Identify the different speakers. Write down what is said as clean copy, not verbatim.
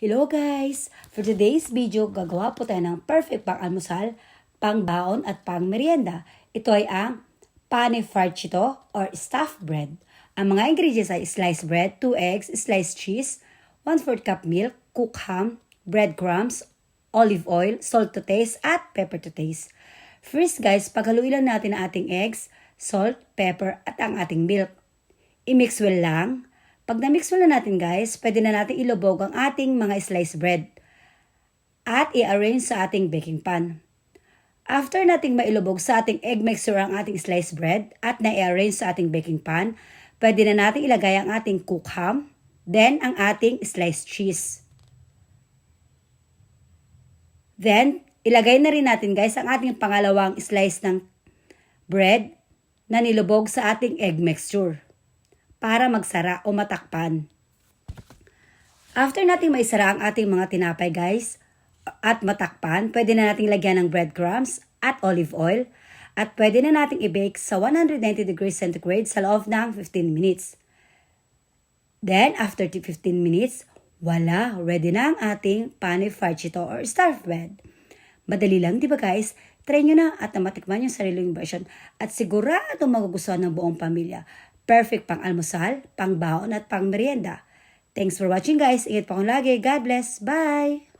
Speaker 1: Hello guys! For today's video, gagawa po tayo ng perfect pang-almusal, pang-baon at pang-merienda. Ito ay ang pane farcito or stuffed bread. Ang mga ingredients ay sliced bread, 2 eggs, sliced cheese, 1/4 cup milk, cooked ham, breadcrumbs, olive oil, salt to taste at pepper to taste. First guys, paghaluin lang natin ang ating eggs, salt, pepper at ang ating milk. I-mix well lang. Pag na-mix mo na natin guys, pwede na natin ilubog ang ating mga sliced bread at i-arrange sa ating baking pan. After nating mailubog sa ating egg mixture ang ating sliced bread at na-arrange sa ating baking pan, pwede na natin ilagay ang ating cooked ham, then ang ating sliced cheese. Then, ilagay na rin natin guys ang ating pangalawang slice ng bread na nilubog sa ating egg mixture para magsara o matakpan. After nating maisara ang ating mga tinapay guys at matakpan, pwede na nating lagyan ng breadcrumbs at olive oil at pwede na nating i-bake sa 190 degrees centigrade sa loob ng 15 minutes. Then, after 15 minutes, wala, ready na ang ating pane farcito or stuffed bread. Madali lang, di ba guys? Try nyo na at matikman yung sariling version at sigurado magugustuhan ng buong pamilya. Perfect pang almusal, pang baon at pang merienda. Thanks for watching guys. Ingat po akong lagi. God bless. Bye!